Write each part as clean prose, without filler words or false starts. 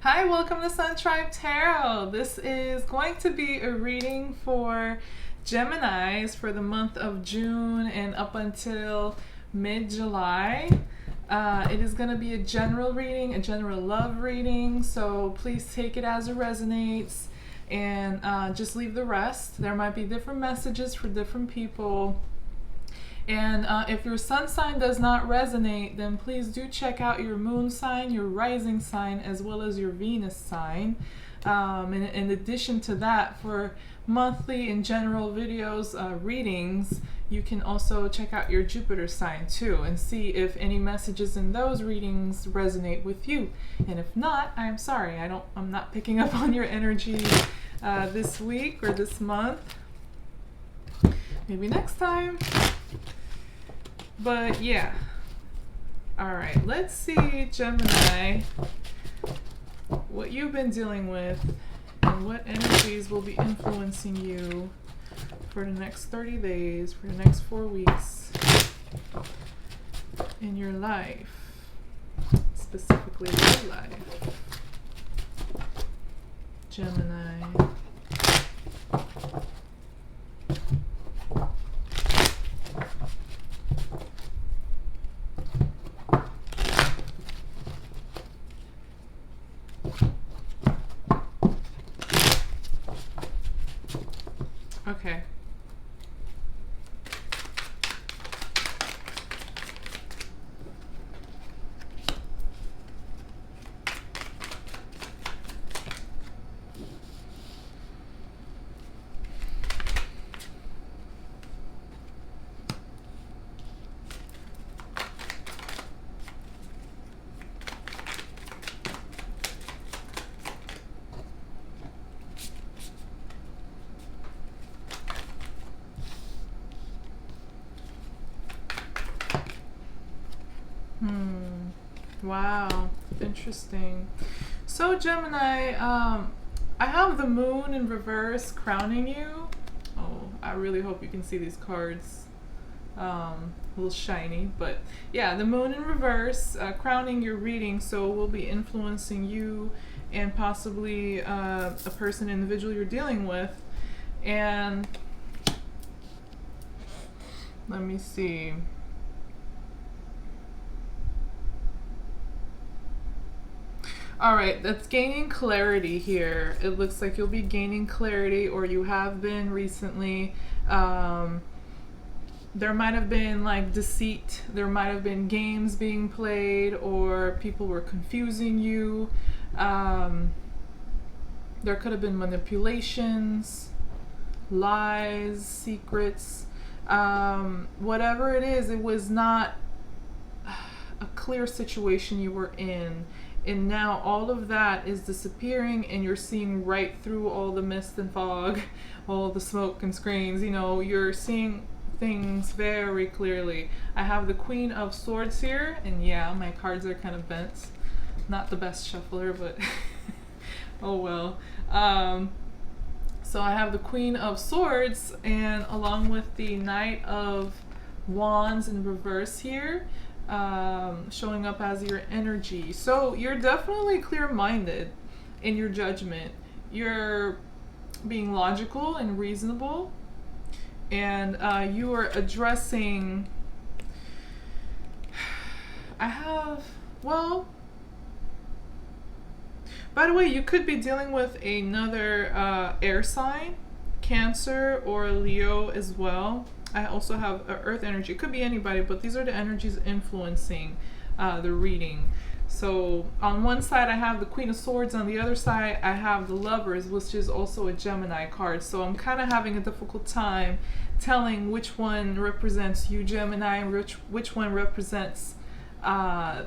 Hi, welcome to Sun Tribe Tarot. This is going to be a reading for Geminis for the month of June and up until mid-July. It is going to be a general reading, a general love reading, so please take it as it resonates and just leave the rest. There might be different messages for different people. And if your sun sign does not resonate, then please do check out your moon sign, your rising sign, as well as your Venus sign. In addition to that, for monthly and general videos, readings, you can also check out your Jupiter sign too and see if any messages in those readings resonate with you. And if not, I'm sorry, I'm not picking up on your energy this week or this month. Maybe next time. But yeah. Alright, let's see, Gemini, what you've been dealing with and what energies will be influencing you for the next 30 days, for the next 4 weeks in your life, specifically your life. Gemini. Okay. Wow, interesting. So Gemini, I have the moon in reverse crowning you. Oh, I really hope you can see these cards. A little shiny, but yeah, the moon in reverse crowning your reading, so will be influencing you and possibly a person, individual you're dealing with. And let me see. All right, that's gaining clarity here. It looks like you'll be gaining clarity, or you have been recently. There might have been like deceit. There might have been games being played, or people were confusing you. There could have been manipulations, lies, secrets. Whatever it is, it was not a clear situation you were in. And now all of that is disappearing and you're seeing right through all the mist and fog, all the smoke and screens. You know, you're seeing things very clearly. I have the Queen of Swords here, and yeah, my cards are kind of bent. Not the best shuffler, but oh well. So I have the Queen of Swords, and along with the Knight of Wands in reverse here, showing up as your energy. So you're definitely clear-minded in your judgment. You're being logical and reasonable, and you are addressing. Well, by the way, you could be dealing with another air sign, Cancer or Leo as well. I also have earth energy. It could be anybody, but these are the energies influencing the reading. So on one side I have the Queen of Swords, on the other side I have the Lovers, which is also a Gemini card. So I'm kind of having a difficult time telling which one represents you, Gemini, and which one represents a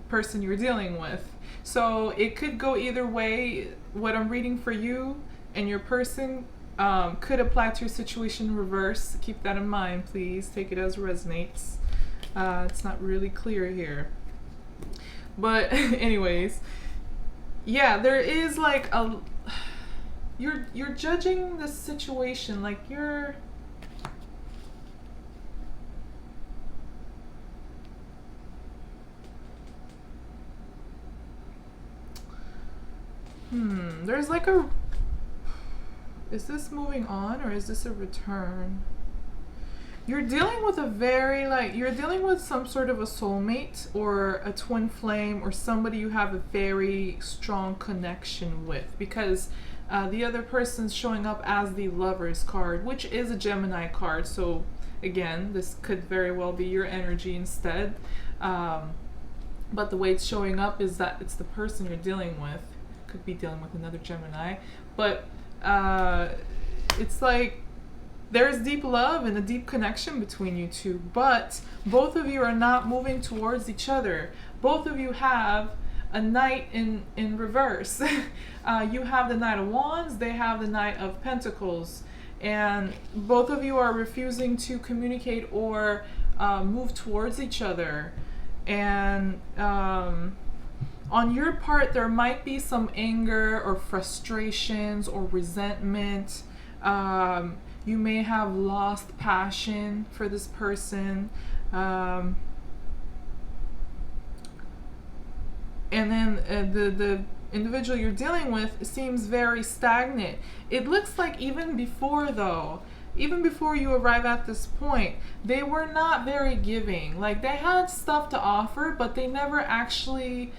person you're dealing with. So it could go either way. What I'm reading for you and your person could apply to your situation in reverse. Keep that in mind, please. Take it as it resonates. It's not really clear here. But anyways, yeah, there is like you're judging the situation, like you're There's like a... Is this moving on or is this a return? You're dealing with a very, like, you're dealing with some sort of a soulmate or a twin flame or somebody you have a very strong connection with, because the other person's showing up as the Lovers card, which is a Gemini card. So again, this could very well be your energy instead. But the way it's showing up is that it's the person you're dealing with. Could be dealing with another Gemini. But it's like there's deep love and a deep connection between you two, but both of you are not moving towards each other. Both of you have a Knight in reverse. You have the Knight of Wands, they have the Knight of Pentacles, and both of you are refusing to communicate or move towards each other. And on your part, there might be some anger or frustrations or resentment. You may have lost passion for this person. And then the individual you're dealing with seems very stagnant. It looks like even before you arrive at this point, they were not very giving. Like, they had stuff to offer, but they never actually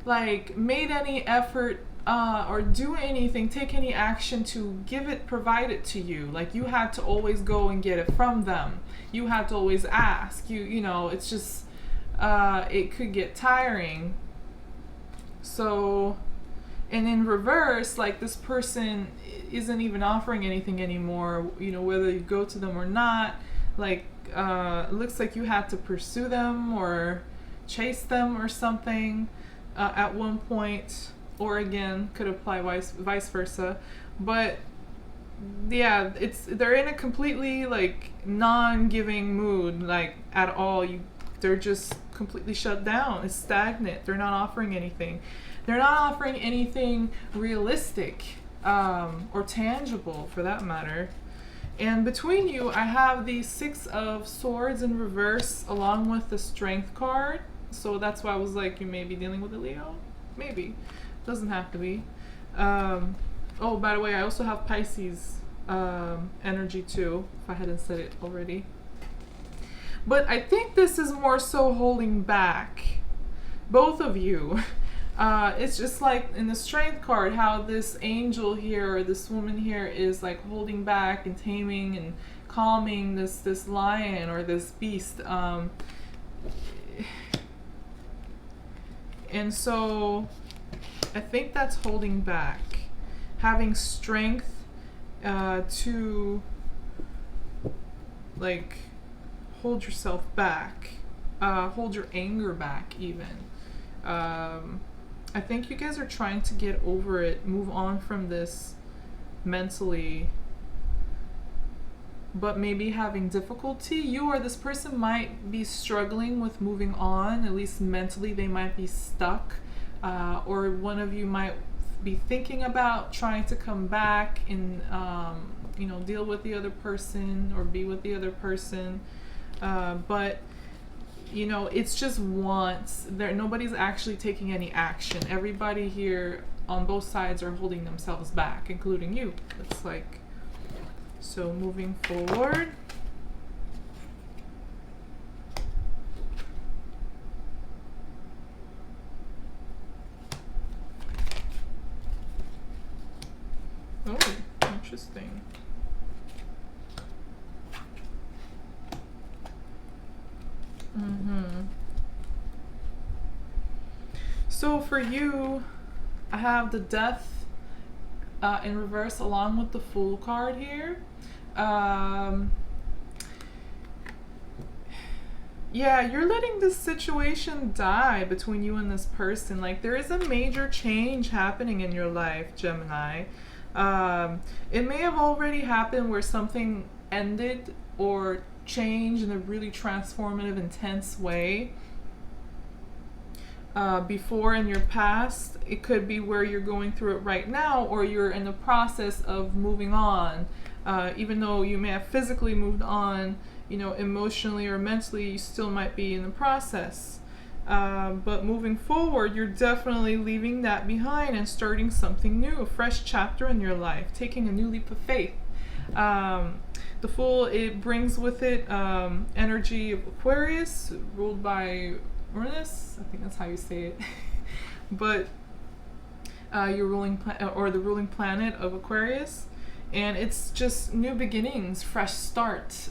like made any effort or do anything, take any action to provide it to you. Like, you had to always go and get it from them. You had to always ask. You know, it's just it could get tiring. So, and in reverse, like, this person isn't even offering anything anymore, you know, whether you go to them or not. Like, it looks like you had to pursue them or chase them or something at one point. Or again, could apply vice versa. But yeah, they're in a completely like non-giving mood, like, at all. They're just completely shut down. It's stagnant. They're not offering anything. They're not offering anything realistic or tangible, for that matter. And between you, I have the Six of Swords in reverse along with the Strength card. So that's why I was like, you may be dealing with a Leo. Maybe. Doesn't have to be. Oh, by the way, I also have Pisces energy too, if I hadn't said it already. But I think this is more so holding back both of you. It's just like in the Strength card, how this angel here or this woman here is like holding back and taming and calming this lion or this beast. And so I think that's holding back. Having strength to like hold yourself back, hold your anger back even. I think you guys are trying to get over it, move on from this mentally, but maybe having difficulty. You or this person might be struggling with moving on, at least mentally they might be stuck, or one of you might be thinking about trying to come back and deal with the other person or be with the other person, but it's just wants. Nobody's actually taking any action. Everybody here on both sides are holding themselves back, including you. It's like, so moving forward. Oh, interesting. So for you, I have the Death in reverse along with the Fool card here. Yeah, you're letting this situation die between you and this person. Like, there is a major change happening in your life, Gemini. It may have already happened where something ended or changed in a really transformative, intense way before in your past. It could be where you're going through it right now, or you're in the process of moving on. Even though you may have physically moved on, emotionally or mentally, you still might be in the process. But moving forward, you're definitely leaving that behind and starting something new, a fresh chapter in your life, taking a new leap of faith. The Fool, it brings with it energy of Aquarius, ruled by Uranus. I think that's how you say it. But your or the ruling planet of Aquarius, and it's just new beginnings, fresh start,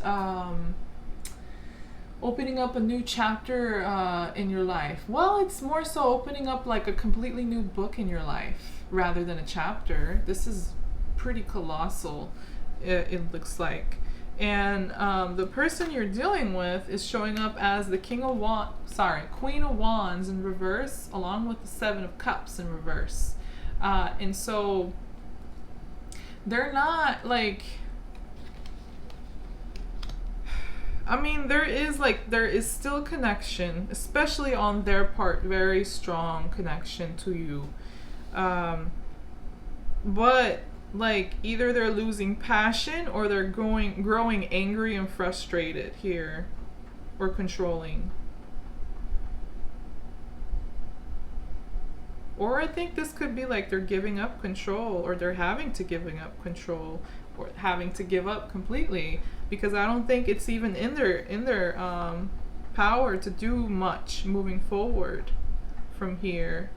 opening up a new chapter in your life. Well, it's more so opening up like a completely new book in your life rather than a chapter. This is pretty colossal, it looks like. And the person you're dealing with is showing up as the Queen of Wands in reverse, along with the Seven of Cups in reverse. And so they're not like, I mean, there is still connection, especially on their part, very strong connection to you. But like either they're losing passion or they're growing angry and frustrated here, or controlling. Or I think this could be like they're giving up control, or they're having to giving up control, or having to give up completely, because I don't think it's even in their power to do much moving forward from here.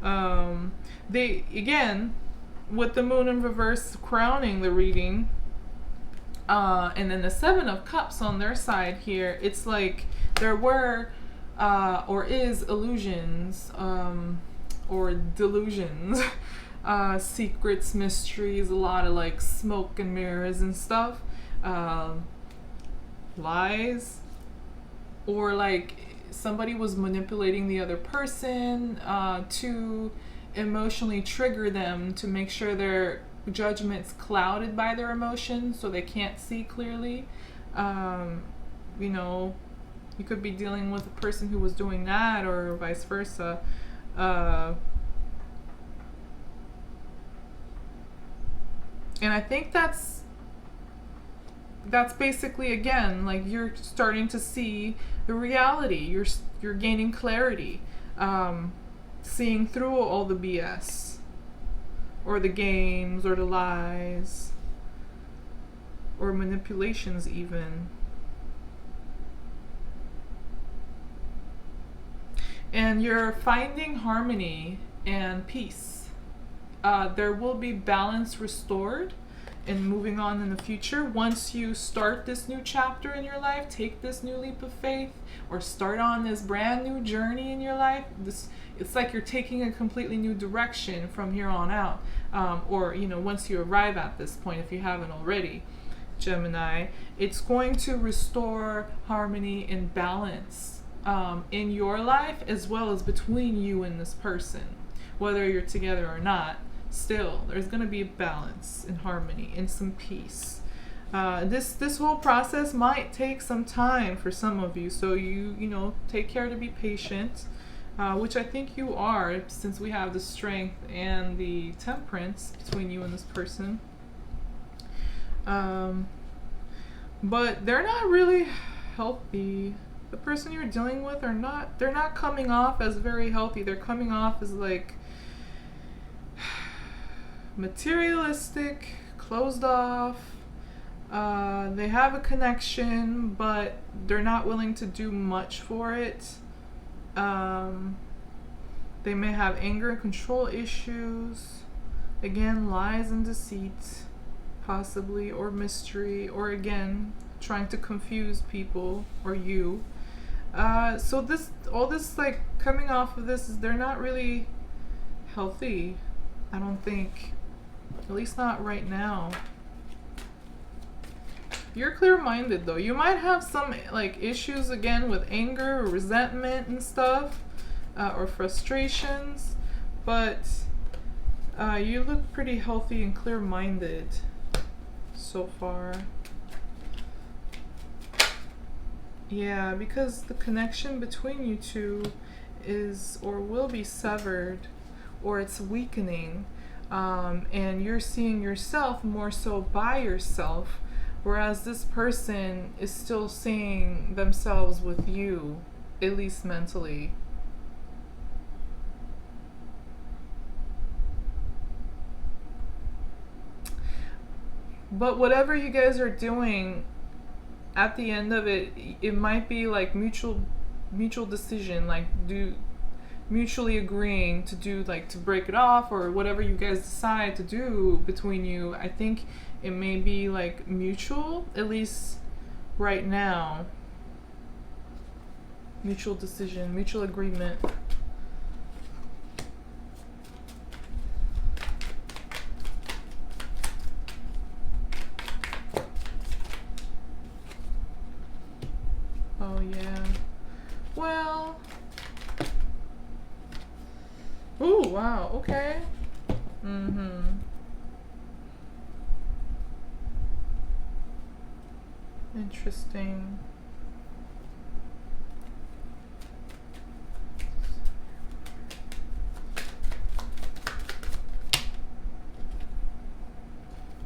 They, again, with the Moon in reverse crowning the reading, and then the Seven of Cups on their side here, it's like there were or is illusions, or delusions, secrets, mysteries, a lot of like smoke and mirrors and stuff, lies, or like somebody was manipulating the other person to emotionally trigger them, to make sure their judgment's clouded by their emotions so they can't see clearly. You know, you could be dealing with a person who was doing that, or vice versa. And I think that's basically, again, like you're starting to see the reality. You're gaining clarity, seeing through all the BS, or the games, or the lies, or manipulations even. And you're finding harmony and peace. There will be balance restored and moving on in the future. Once you start this new chapter in your life, take this new leap of faith, or start on this brand new journey in your life, it's like you're taking a completely new direction from here on out. Or, you know, once you arrive at this point, if you haven't already, Gemini, it's going to restore harmony and balance in your life, as well as between you and this person. Whether you're together or not, still there's going to be a balance and harmony and some peace. This whole process might take some time for some of you, so you know, take care to be patient, which I think you are, since we have the Strength and the Temperance between you and this person. But they're not really healthy. The person you're dealing with they're not coming off as very healthy. They're coming off as like materialistic, closed off. They have a connection, but they're not willing to do much for it. They may have anger and control issues. Again, lies and deceit, possibly, or mystery, or again, trying to confuse people or you. So all this like coming off of this is they're not really healthy, I don't think. At least not right now. You're clear-minded though. You might have some like issues again with anger or resentment and stuff, or frustrations, but you look pretty healthy and clear-minded so far. Yeah, because the connection between you two is or will be severed, or it's weakening, and you're seeing yourself more so by yourself, whereas this person is still seeing themselves with you. at least mentally. But whatever you guys are doing, at the end of it, it might be like mutual decision, like do mutually agreeing to do, like to break it off, or whatever you guys decide to do between you. I think it may be like mutual, at least right now. Mutual decision, mutual agreement. Oh yeah. Well. Ooh, wow. Okay. Mm-hmm. Interesting.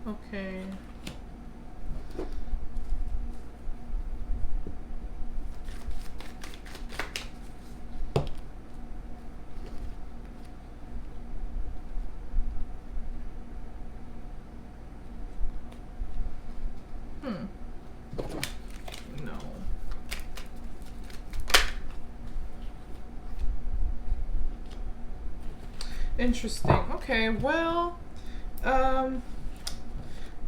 Okay. Hmm. No. Interesting. Okay, well, um,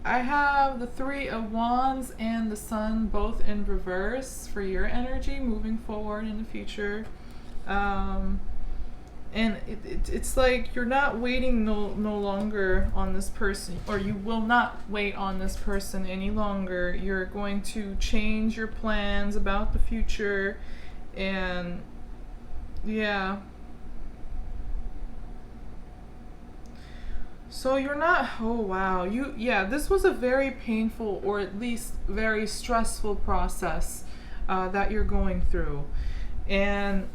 I have the Three of Wands and the Sun both in reverse for your energy moving forward in the future. Um, and it's like you're not waiting no longer on this person, or you will not wait on this person any longer. You're going to change your plans about the future, and yeah. So you're not, oh wow, yeah, this was a very painful, or at least very stressful process that you're going through. And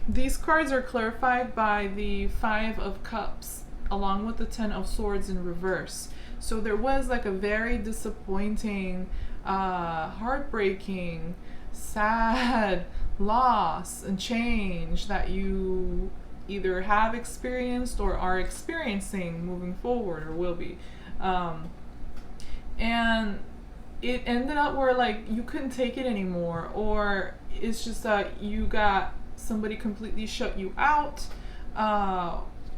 these cards are clarified by the Five of Cups along with the Ten of Swords in reverse. So there was like a very disappointing, heartbreaking, sad loss and change that you either have experienced or are experiencing moving forward, or will be. And it ended up where like you couldn't take it anymore, or it's just that you got somebody completely shut you out,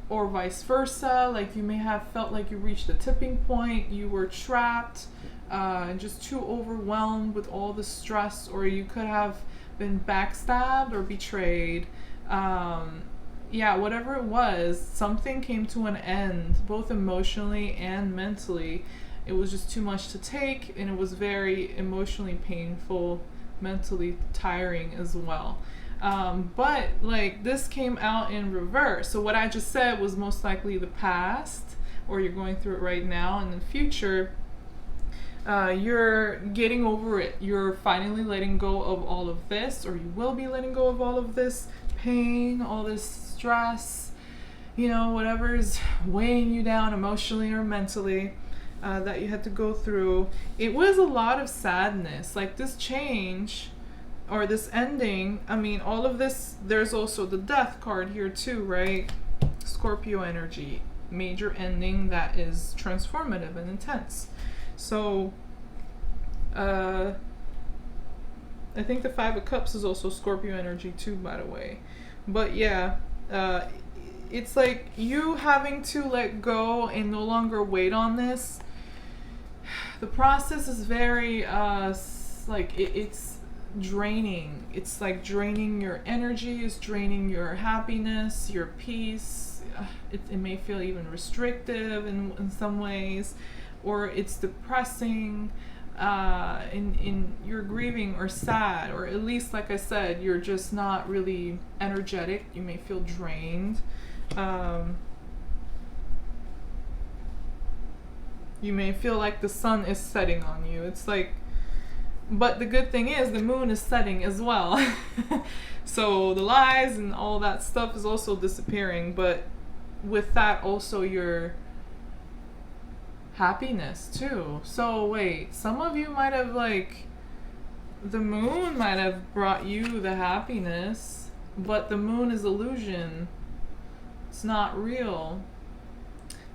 or vice versa. Like you may have felt like you reached a tipping point, you were trapped, and just too overwhelmed with all the stress, or you could have been backstabbed or betrayed. Yeah, whatever it was, something came to an end, both emotionally and mentally. It was just too much to take, and it was very emotionally painful, mentally tiring as well. But like this came out in reverse. So what I just said was most likely the past, or you're going through it right now. In the future, you're getting over it. You're finally letting go of all of this, or you will be letting go of all of this pain, all this stress, whatever is weighing you down emotionally or mentally, that you had to go through. It was a lot of sadness. Like this change or this ending, I mean, all of this, there's also the Death card here too, right? Scorpio energy, major ending that is transformative and intense. So, I think the Five of Cups is also Scorpio energy too, by the way. But yeah, it's like you having to let go and no longer wait on this. The process is very, it's draining. It's like draining your energy, it's draining your happiness, your peace. It may feel even restrictive in some ways, or it's depressing. In you're grieving or sad, or at least, like I said, you're just not really energetic. You may feel drained. You may feel like the sun is setting on you. It's like, but the good thing is the moon is setting as well. So the lies and all that stuff is also disappearing, but with that also your happiness too. So wait, some of you might have like The moon might have brought you the happiness, but the moon is illusion. It's not real.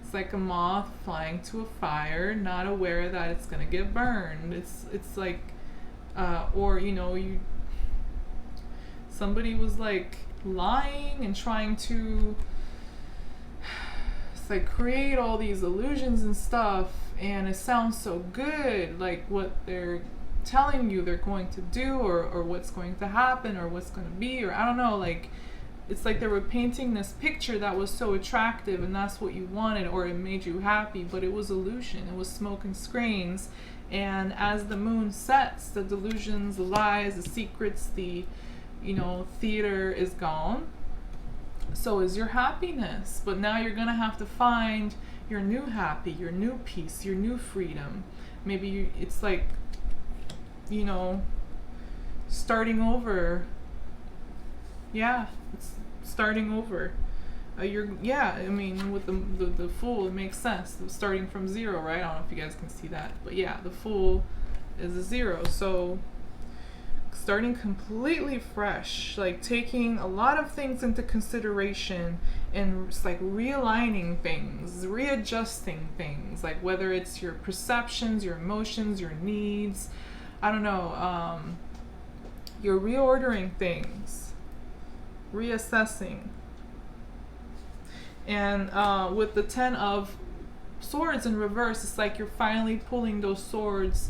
It's like a moth flying to a fire, not aware that it's gonna get burned. It's like, or you know, somebody was like lying and trying to, it's like create all these illusions and stuff, and it sounds so good, like what they're telling you they're going to do, or what's going to happen, or what's going to be, or I don't know, like it's like they were painting this picture that was so attractive and that's what you wanted, or it made you happy, but it was illusion. It was smoke and screens. And as the moon sets, the delusions, the lies, the secrets, the, you know, theater is gone. So is your happiness. But now you're gonna have to find your new happy, your new peace, your new freedom. Maybe it's like, you know, starting over. Yeah, it's starting over. I mean, with the Fool, it makes sense. Starting from zero, right? I don't know if you guys can see that. But yeah, the Fool is a zero. So starting completely fresh, like taking a lot of things into consideration and just like realigning things, readjusting things, like whether it's your perceptions, your emotions, your needs, I don't know, you're reordering things, reassessing. And with the 10 of Swords in reverse, it's like you're finally pulling those swords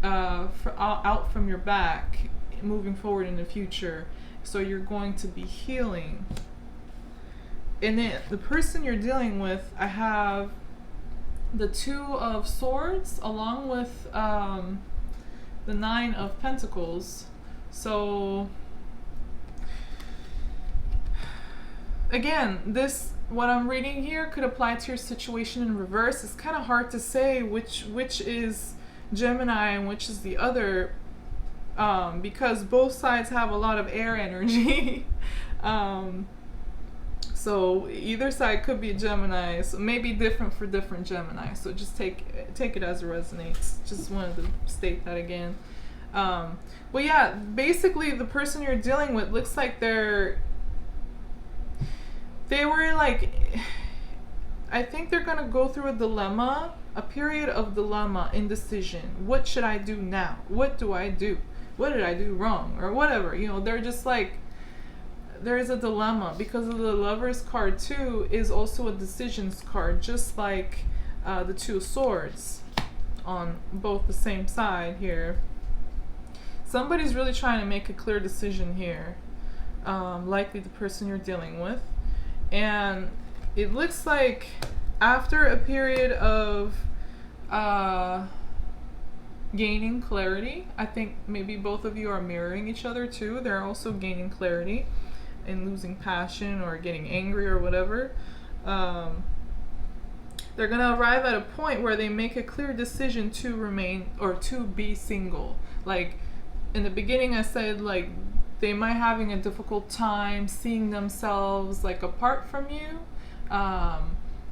out from your back, moving forward in the future. So you're going to be healing. And then the person you're dealing with, I have the 2 of Swords along with the 9 of Pentacles. So again, what I'm reading here could apply to your situation in reverse. It's kind of hard to say which is Gemini and which is the other, because both sides have a lot of air energy. So either side could be a Gemini, so maybe different for different Gemini. So just take it as it resonates. Just wanted to state that again. Well, yeah, basically the person you're dealing with looks like they were like, I think they're gonna go through a dilemma, a period of dilemma, indecision. What should I do now? What do I do? What did I do wrong? Or whatever, you know, they're just like, there is a dilemma because of the Lover's card too is also a decisions card, just like the 2 of Swords on both the same side here. Somebody's really trying to make a clear decision here, likely the person you're dealing with. And it looks like after a period of gaining clarity, I think maybe both of you are mirroring each other too. They're also gaining clarity and losing passion or getting angry or whatever. They're going to arrive at a point where they make a clear decision to remain or to be single. Like in the beginning I said, like, they might having a difficult time seeing themselves like apart from you.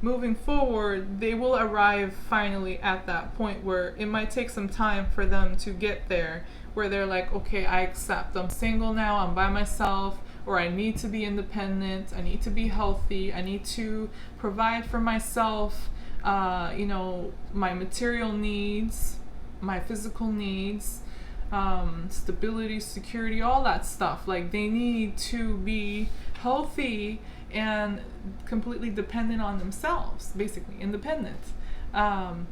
Moving forward, they will arrive finally at that point where it might take some time for them to get there, where they're like, okay, I accept, I'm single now, I'm by myself, or I need to be independent, I need to be healthy, I need to provide for myself, you know, my material needs, my physical needs, stability, security, all that stuff. Like they need to be healthy and completely dependent on themselves, basically independent, and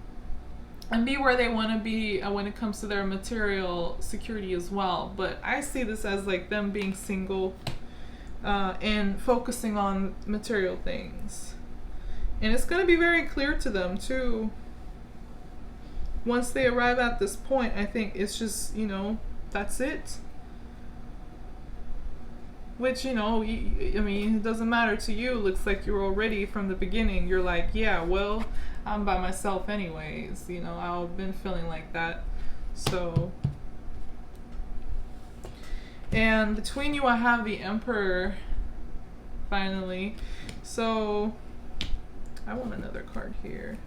be where they want to be when it comes to their material security as well. But I see this as like them being single and focusing on material things, and it's going to be very clear to them too. Once they arrive at this point, I think it's just, you know, that's it. Which, you know, I mean, it doesn't matter to you. It looks like you're already from the beginning. You're like, yeah, well, I'm by myself anyways. You know, I've been feeling like that. So, and between you, I have the Emperor, finally. So, I want another card here.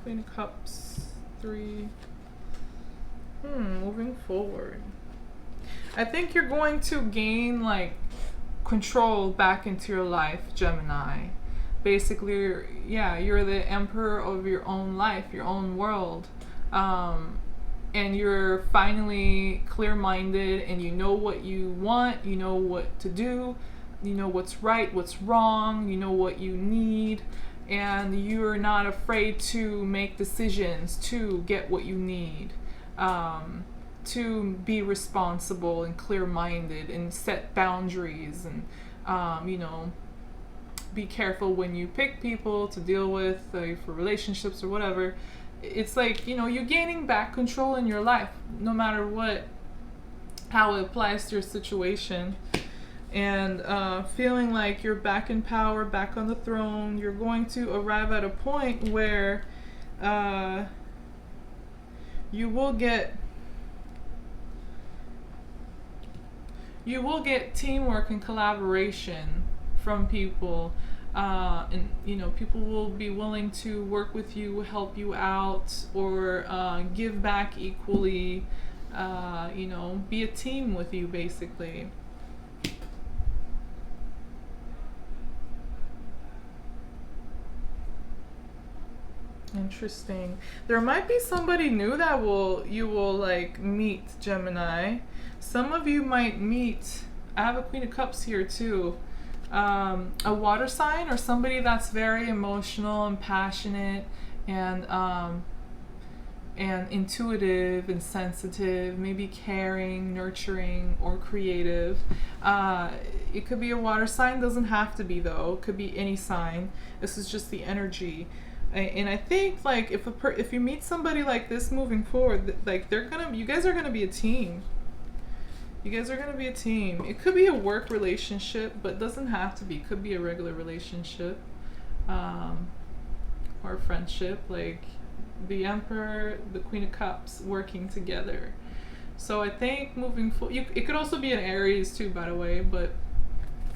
Queen of Cups, 3. Moving forward, I think you're going to gain like control back into your life, Gemini. Basically, yeah, you're the emperor of your own life, your own world. And you're finally clear minded and you know what you want, you know what to do, you know what's right, what's wrong, you know what you need, and you're not afraid to make decisions to get what you need. To be responsible and clear minded and set boundaries and, you know, be careful when you pick people to deal with for relationships or whatever. It's like, you know, you're gaining back control in your life no matter what, how it applies to your situation, and feeling like you're back in power, back on the throne. You're going to arrive at a point where you will get teamwork and collaboration from people, and you know, people will be willing to work with you, help you out, or give back equally, you know, be a team with you basically. Interesting. There might be somebody new that you will like meet, Gemini. Some of you might meet, I have a Queen of Cups here too, a water sign or somebody that's very emotional and passionate and intuitive and sensitive, maybe caring, nurturing, or creative. It could be a water sign, doesn't have to be though. It could be any sign. This is just the energy. And I think like if you meet somebody like this moving forward, like you guys are gonna be a team. You guys are gonna be a team. It could be a work relationship, but it doesn't have to be. It could be a regular relationship, or a friendship. Like the Emperor, the Queen of Cups, working together. So I think moving forward, it could also be an Aries too, by the way. But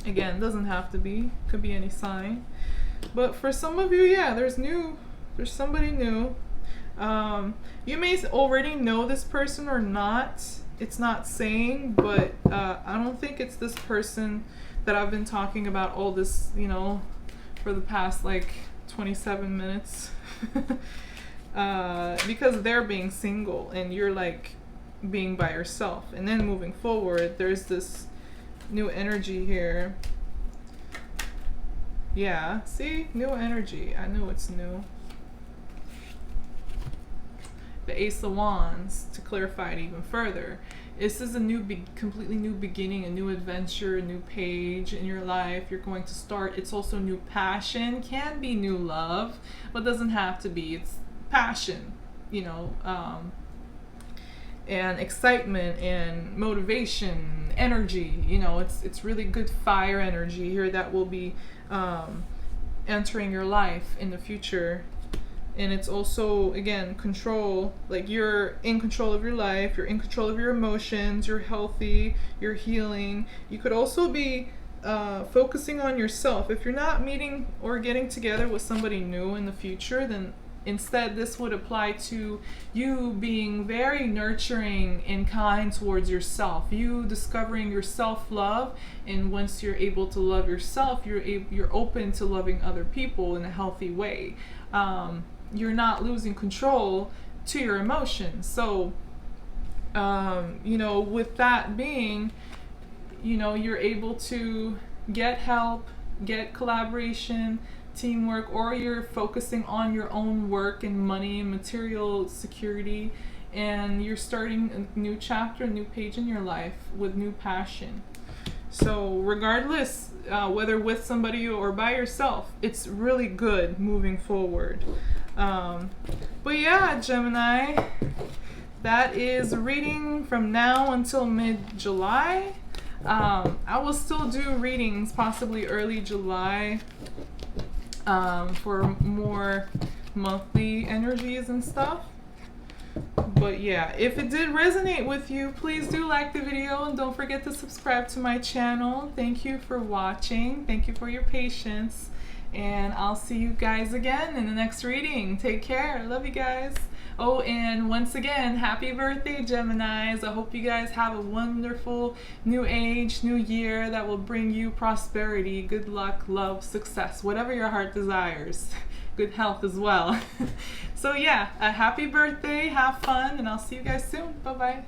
again, doesn't have to be. Could be any sign. But for some of you, yeah, there's somebody new. You may already know this person or not. It's not saying, but I don't think it's this person that I've been talking about all this, you know, for the past like 27 minutes. Because they're being single and you're like being by yourself. And then moving forward, there's this new energy here. Yeah, see? New energy. I know it's new. The Ace of Wands, to clarify it even further. This is a completely new beginning, a new adventure, a new page in your life. You're going to start. It's also new passion. Can be new love, but doesn't have to be. It's passion, you know, and excitement and motivation, energy. You know, it's really good fire energy here that will be entering your life in the future. And it's also, again, control. Like you're in control of your life, you're in control of your emotions, you're healthy, you're healing. You could also be focusing on yourself. If you're not meeting or getting together with somebody new in the future, then instead this would apply to you being very nurturing and kind towards yourself, you discovering your self-love. And once you're able to love yourself, you're open to loving other people in a healthy way. You're not losing control to your emotions. So, you know, with that being, you know, you're able to get help, get collaboration, teamwork, or you're focusing on your own work and money and material security, and you're starting a new chapter, a new page in your life with new passion. So regardless, whether with somebody or by yourself, it's really good moving forward. But yeah, Gemini, that is a reading from now until mid-July. I will still do readings possibly early July, for more monthly energies and stuff. But yeah, if it did resonate with you, please do like the video and don't forget to subscribe to my channel. Thank you for watching. Thank you for your patience. And I'll see you guys again in the next reading. Take care. Love you guys. Oh, and once again, happy birthday, Geminis. I hope you guys have a wonderful new age, new year that will bring you prosperity, good luck, love, success, whatever your heart desires. Good health as well. So yeah, a happy birthday, have fun, and I'll see you guys soon. Bye-bye.